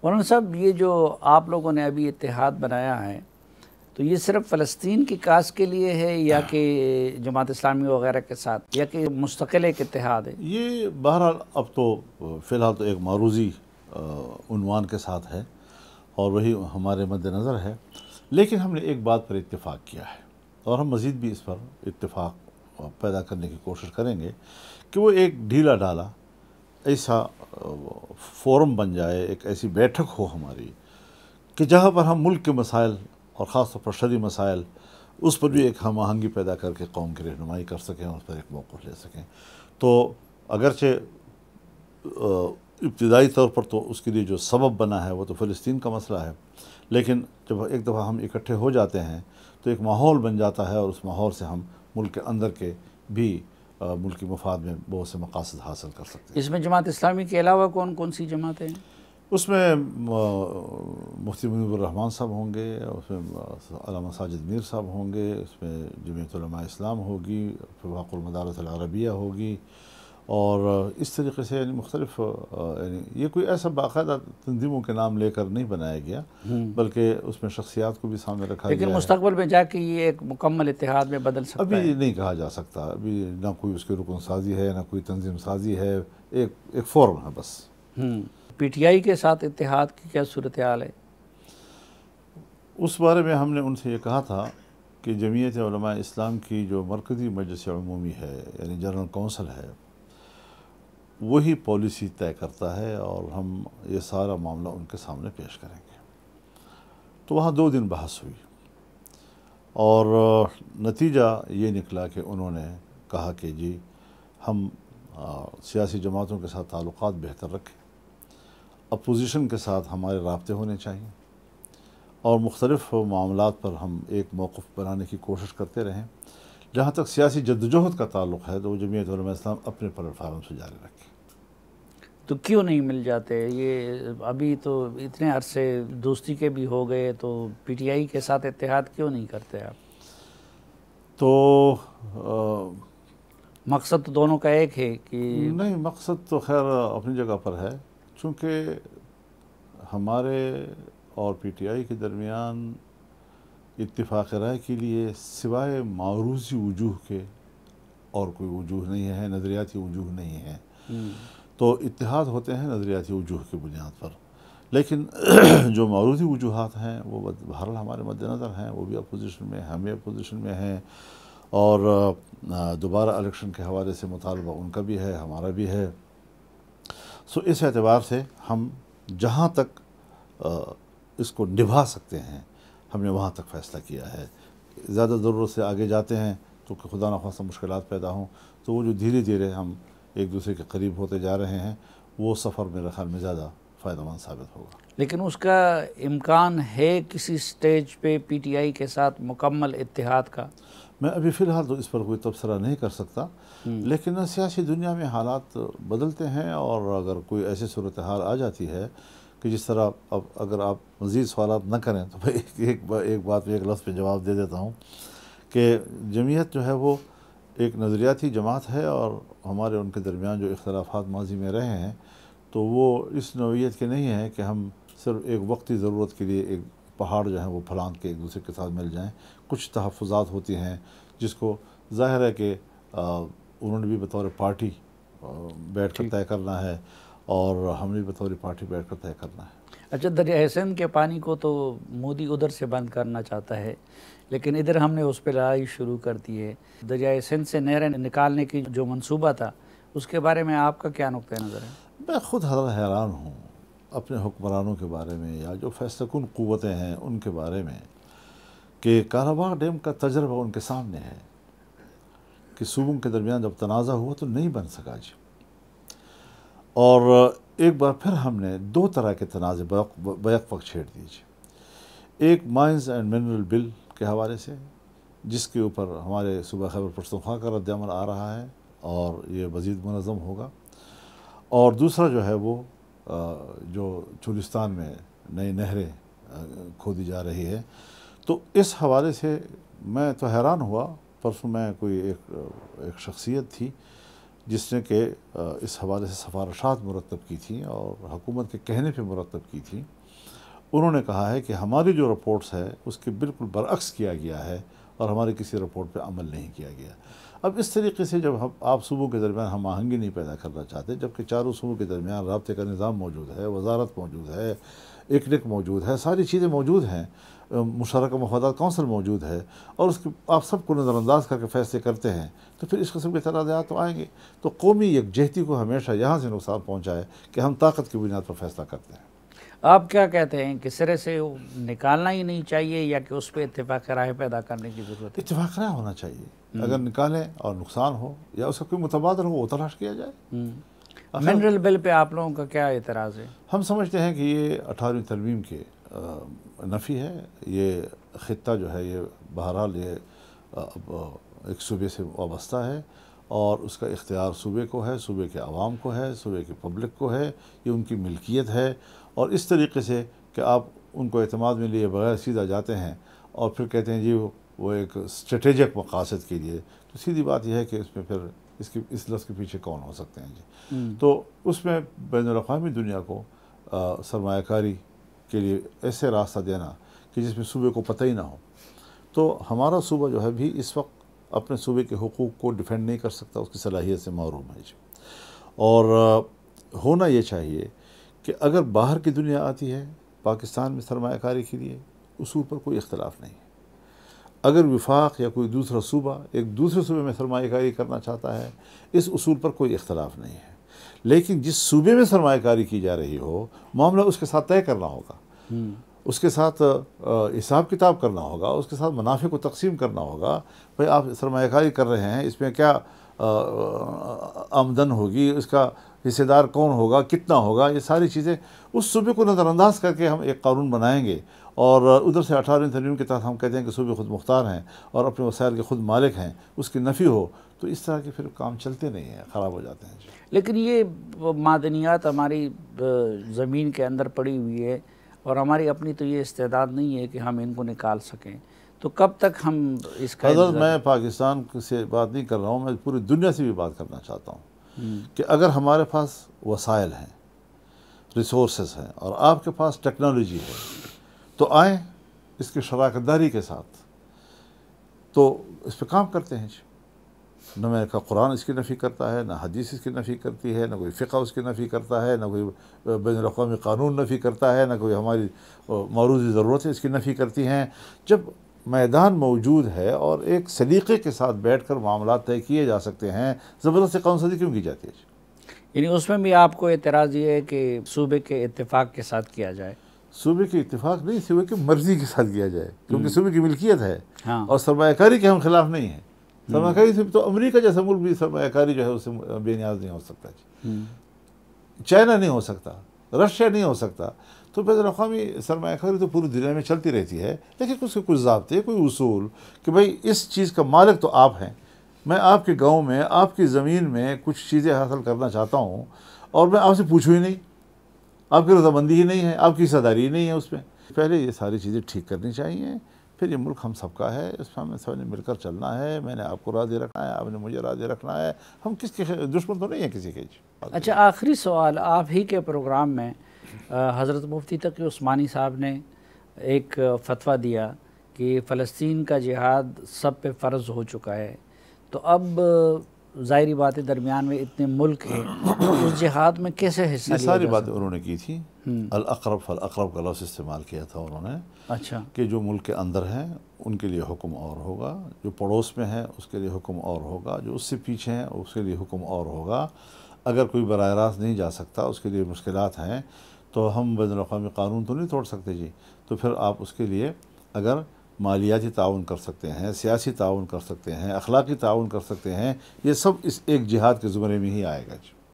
مولانا صاحب، یہ جو آپ لوگوں نے ابھی اتحاد بنایا ہے تو یہ صرف فلسطین کی کاز کے لیے ہے یا کہ جماعت اسلامی وغیرہ کے ساتھ، یا کہ مستقل ایک اتحاد ہے؟ یہ بہرحال اب تو فی الحال تو ایک معروضی عنوان کے ساتھ ہے اور وہی ہمارے مد نظر ہے، لیکن ہم نے ایک بات پر اتفاق کیا ہے اور ہم مزید بھی اس پر اتفاق پیدا کرنے کی کوشش کریں گے کہ وہ ایک ڈھیلا ڈالا ایسا فورم بن جائے، ایک ایسی بیٹھک ہو ہماری کہ جہاں پر ہم ملک کے مسائل اور خاص طور پر شرعی مسائل اس پر بھی ایک ہم آہنگی پیدا کر کے قوم کی رہنمائی کر سکیں اور اس پر ایک موقف لے سکیں۔ تو اگرچہ ابتدائی طور پر تو اس کے لیے جو سبب بنا ہے وہ تو فلسطین کا مسئلہ ہے، لیکن جب ایک دفعہ ہم اکٹھے ہو جاتے ہیں تو ایک ماحول بن جاتا ہے اور اس ماحول سے ہم ملک کے اندر کے بھی ملکی مفاد میں بہت سے مقاصد حاصل کر سکتے ہیں۔ اس میں جماعت اسلامی کے علاوہ کون کون سی جماعتیں ہیں؟ اس میں مفتی منیب الرحمان صاحب ہوں گے، اس میں علامہ ساجد میر صاحب ہوں گے، اس میں جمعیت علماء اسلام ہوگی، وفاق المدارس العربیہ ہوگی، اور اس طریقے سے یعنی مختلف یعنی یہ کوئی ایسا باقاعدہ تنظیموں کے نام لے کر نہیں بنایا گیا، بلکہ اس میں شخصیات کو بھی سامنے رکھا گیا ہے۔ لیکن مستقبل میں جا کے یہ ایک مکمل اتحاد میں بدل سکتا ہے؟ ابھی نہیں کہا جا سکتا، ابھی نہ کوئی اس کے رکن سازی ہے، نہ کوئی تنظیم سازی ہے، ایک فورم ہے بس۔ پی ٹی آئی کے ساتھ اتحاد کی کیا صورتحال ہے؟ اس بارے میں ہم نے ان سے یہ کہا تھا کہ جمعیت علماء اسلام کی جو مرکزی مجلس عمومی ہے یعنی جنرل کونسل ہے، وہی پالیسی طے کرتا ہے اور ہم یہ سارا معاملہ ان کے سامنے پیش کریں گے۔ تو وہاں 2 دن بحث ہوئی اور نتیجہ یہ نکلا کہ انہوں نے کہا کہ جی ہم سیاسی جماعتوں کے ساتھ تعلقات بہتر رکھیں، اپوزیشن کے ساتھ ہمارے رابطے ہونے چاہیے اور مختلف معاملات پر ہم ایک موقف بنانے کی کوشش کرتے رہیں۔ جہاں تک سیاسی جدوجہد کا تعلق ہے تو وہ جمعیت علماء اسلام اپنے پلیٹ فارم سے جاری رکھے۔ تو کیوں نہیں مل جاتے؟ یہ ابھی تو اتنے عرصے دوستی کے بھی ہو گئے، تو پی ٹی آئی کے ساتھ اتحاد کیوں نہیں کرتے آپ؟ تو مقصد تو دونوں کا ایک ہے کہ نہیں، مقصد تو خیر اپنی جگہ پر ہے، چونکہ ہمارے اور پی ٹی آئی کے درمیان اتفاق رائے کے لیے سوائے معروضی وجوہ کے اور کوئی وجوہ نہیں ہے، نظریاتی وجوہ نہیں ہے۔ تو اتحاد ہوتے ہیں نظریاتی وجوہ کی بنیاد پر، لیکن جو معروضی وجوہات ہیں وہ بہرحال ہمارے مد نظر ہیں، وہ بھی اپوزیشن میں، ہم بھی اپوزیشن میں ہیں، اور دوبارہ الیکشن کے حوالے سے مطالبہ ان کا بھی ہے، ہمارا بھی ہے۔ سو اس اعتبار سے ہم جہاں تک اس کو نبھا سکتے ہیں ہم نے وہاں تک فیصلہ کیا ہے۔ زیادہ ضرورت سے آگے جاتے ہیں تو خدا نخواستہ مشکلات پیدا ہوں، تو وہ جو دھیرے دھیرے ہم ایک دوسرے کے قریب ہوتے جا رہے ہیں وہ سفر میرے خیال میں زیادہ فائدہ مند ثابت ہوگا۔ لیکن اس کا امکان ہے کسی سٹیج پہ پی ٹی آئی کے ساتھ مکمل اتحاد کا؟ میں ابھی فی الحال تو اس پر کوئی تبصرہ نہیں کر سکتا، لیکن سیاسی دنیا میں حالات بدلتے ہیں، اور اگر کوئی ایسی صورتحال آ جاتی ہے کہ جس طرح اب اگر آپ مزید سوالات نہ کریں تو میں ایک بات ایک لفظ پہ جواب دے دیتا ہوں کہ جمعیت جو ہے وہ ایک نظریاتی جماعت ہے، اور ہمارے ان کے درمیان جو اختلافات ماضی میں رہے ہیں تو وہ اس نوعیت کے نہیں ہیں کہ ہم صرف ایک وقتی ضرورت کے لیے ایک پہاڑ جو ہیں وہ پھلانگ کے ایک دوسرے کے ساتھ مل جائیں۔ کچھ تحفظات ہوتی ہیں جس کو ظاہر ہے کہ انہوں نے بھی بطور پارٹی بیٹھ کر طے کرنا ہے اور ہم نے بھی بطور پارٹی بیٹھ کر طے کرنا ہے۔ اچھا، دریائے سندھ کے پانی کو تو مودی ادھر سے بند کرنا چاہتا ہے، لیکن ادھر ہم نے اس پہ لڑائی شروع کر دی ہے۔ دریائے سندھ سے نہریں نکالنے کی جو منصوبہ تھا اس کے بارے میں آپ کا کیا نقطہ نظر ہے؟ میں خود حیران ہوں اپنے حکمرانوں کے بارے میں یا جو فیصلہ کن قوتیں ہیں ان کے بارے میں کہ کاراباغ ڈیم کا تجربہ ان کے سامنے ہے کہ صوبوں کے درمیان جب تنازع ہوا تو نہیں بن سکا جی، اور ایک بار پھر ہم نے 2 طرح کے تنازع بیک وقت چھیڑ دیجیے۔ ایک مائنز اینڈ منرل بل کے حوالے سے جس کے اوپر ہمارے صوبہ خیبر پختونخوا کا رد عمل آ رہا ہے اور یہ مزید منظم ہوگا، اور دوسرا جو ہے وہ جو چولستان میں نئی نہریں کھودی جا رہی ہے۔ تو اس حوالے سے میں تو حیران ہوا، پرسوں میں کوئی ایک شخصیت تھی جس نے کہ اس حوالے سے سفارشات مرتب کی تھیں اور حکومت کے کہنے پہ مرتب کی تھیں، انہوں نے کہا ہے کہ ہماری جو رپورٹس ہے اس کے بالکل برعکس کیا گیا ہے اور ہماری کسی رپورٹ پہ عمل نہیں کیا گیا۔ اب اس طریقے سے جب آپ صوبوں کے درمیان ہم آہنگی نہیں پیدا کرنا چاہتے، جبکہ چاروں صوبوں کے درمیان رابطے کا نظام موجود ہے، وزارت موجود ہے، ایک موجود ہے، ساری چیزیں موجود ہیں، مشترکہ مفادات کونسل موجود ہے، اور اس کے آپ سب کو نظر انداز کر کے فیصلے کرتے ہیں، تو پھر اس قسم کے تنازعات تو آئیں گے۔ تو قومی یکجہتی کو ہمیشہ یہاں سے نقصان پہنچا ہے کہ ہم طاقت کی بنیاد پر فیصلہ کرتے ہیں۔ آپ کیا کہتے ہیں کہ سرے سے نکالنا ہی نہیں چاہیے یا کہ اس پہ اتفاق رائے پیدا کرنے کی ضرورت ہے؟ اتفاق رائے ہونا چاہیے، اگر نکالیں اور نقصان ہو یا اس کا کوئی متبادل ہو وہ تلاش کیا جائے۔ منرل بل پہ آپ لوگوں کا کیا اعتراض ہے؟ ہم سمجھتے ہیں کہ یہ 18ویں ترمیم کے نفی ہے۔ یہ خطہ جو ہے یہ بہرحال یہ ایک صوبے سے وابستہ ہے اور اس کا اختیار صوبے کو ہے، صوبے کے عوام کو ہے، صوبے کے پبلک کو ہے، یہ ان کی ملکیت ہے، اور اس طریقے سے کہ آپ ان کو اعتماد میں لیے بغیر سیدھا جاتے ہیں اور پھر کہتے ہیں جی وہ ایک اسٹریٹجک مقاصد کے لیے، تو سیدھی بات یہ ہے کہ اس میں پھر اس لفظ کے پیچھے کون ہو سکتے ہیں جی۔ تو اس میں بین الاقوامی دنیا کو سرمایہ کاری کے لیے ایسے راستہ دینا کہ جس میں صوبے کو پتہ ہی نہ ہو، تو ہمارا صوبہ جو ہے بھی اس وقت اپنے صوبے کے حقوق کو ڈیفینڈ نہیں کر سکتا، اس کی صلاحیت سے محروم ہے جی۔ اور ہونا یہ چاہیے کہ اگر باہر کی دنیا آتی ہے پاکستان میں سرمایہ کاری کے لیے، اصول پر کوئی اختلاف نہیں ہے۔ اگر وفاق یا کوئی دوسرا صوبہ ایک دوسرے صوبے میں سرمایہ کاری کرنا چاہتا ہے، اس اصول پر کوئی اختلاف نہیں ہے، لیکن جس صوبے میں سرمایہ کاری کی جا رہی ہو معاملہ اس کے ساتھ طے کرنا ہوگا، اس کے ساتھ حساب کتاب کرنا ہوگا، اس کے ساتھ منافع کو تقسیم کرنا ہوگا۔ بھئی آپ سرمایہ کاری کر رہے ہیں، اس میں کیا آمدن ہوگی، اس کا حصے دار کون ہوگا، کتنا ہوگا، یہ ساری چیزیں اس صوبے کو نظر انداز کر کے ہم ایک قانون بنائیں گے، اور ادھر سے 18ویں ترمیم کے تحت ہم کہتے ہیں کہ صوبے خود مختار ہیں اور اپنے وسائل کے خود مالک ہیں، اس کی نفی ہو تو اس طرح کے پھر کام چلتے نہیں ہیں، خراب ہو جاتے ہیں جی۔ لیکن یہ معدنیات ہماری زمین کے اندر پڑی ہوئی ہے اور ہماری اپنی تو یہ استعداد نہیں ہے کہ ہم ان کو نکال سکیں، تو کب تک ہم اس کا حضرت میں پاکستان سے بات نہیں کر رہا ہوں، میں پوری دنیا سے بھی بات کرنا چاہتا ہوں کہ اگر ہمارے پاس وسائل ہیں، ریسورسز ہیں، اور آپ کے پاس ٹیکنالوجی ہے تو آئیں اس کی شراکت داری کے ساتھ، تو اس پہ کام کرتے ہیں جی۔ نہ میں کا قرآن اس کی نفی کرتا ہے، نہ حدیث اس کی نفی کرتی ہے، نہ کوئی فقہ اس کی نفی کرتا ہے، نہ کوئی بین الاقوامی قانون نفی کرتا ہے، نہ کوئی ہماری موروثی ضرورتیں اس کی نفی کرتی ہیں۔ جب میدان موجود ہے اور ایک سلیقے کے ساتھ بیٹھ کر معاملات طے کیے جا سکتے ہیں، زبردستی قانون سازی کیوں کی جاتی ہے؟ یعنی اس میں بھی آپ کو اعتراض یہ ہے کہ صوبے کے اتفاق کے ساتھ کیا جائے؟ صوبے کے اتفاق نہیں، صوبے کی مرضی کے ساتھ کیا جائے، کیونکہ صوبے کی ملکیت ہے ہاں، اور سرمایہ کاری کے ہم خلاف نہیں ہیں۔ سرمایہ کاری سے تو امریکہ جیسا ملک بھی سرمایہ کاری جو ہے اس سے بے نیاز نہیں ہو سکتا جی، چائنا نہیں ہو سکتا، رشیا نہیں ہو سکتا۔ تو بین الاقوامی سرمایہ کاری تو پوری دنیا میں چلتی رہتی ہے، لیکن اس کے کچھ ضابطے، کوئی اصول کہ بھئی اس چیز کا مالک تو آپ ہیں، میں آپ کے گاؤں میں آپ کی زمین میں کچھ چیزیں حاصل کرنا چاہتا ہوں اور میں آپ سے پوچھوں ہی نہیں، آپ کی رضامندی ہی نہیں ہے، آپ کی حصہ داری ہی نہیں ہے اس میں۔ پہلے یہ ساری چیزیں ٹھیک کرنی چاہیے، پھر یہ ملک ہم سب کا ہے، اس میں ہمیں سب نے مل کر چلنا ہے، میں نے آپ کو راضی رکھنا ہے، آپ نے مجھے راضی رکھنا ہے، ہم کس کے دشمن تو نہیں ہیں کسی کے۔ اچھا، آخری سوال، آپ ہی کے پروگرام میں حضرت مفتی تقی عثمانی صاحب نے ایک فتویٰ دیا کہ فلسطین کا جہاد سب پہ فرض ہو چکا ہے، تو اب ظاہری بات ہے درمیان میں اتنے ملک ہیں، اس جہاد میں کیسے حصہ لیا؟ یہ ساری باتیں انہوں نے کی تھی، الاقرب فالاقرب کا لفظ استعمال کیا تھا انہوں نے۔ اچھا، کہ جو ملک کے اندر ہیں ان کے لیے حکم اور ہوگا، جو پڑوس میں ہیں اس کے لیے حکم اور ہوگا، جو اس سے پیچھے ہیں اس کے لیے حکم اور ہوگا۔ اگر کوئی براہ راست نہیں جا سکتا، اس کے لیے مشکلات ہیں، تو ہم بین الاقوامی قانون تو نہیں توڑ سکتے جی، تو پھر آپ اس کے لیے اگر مالیاتی تعاون کر سکتے ہیں، سیاسی تعاون کر سکتے ہیں، اخلاقی تعاون کر سکتے ہیں، یہ سب اس ایک جہاد کے زمرے میں ہی آئے گا جی۔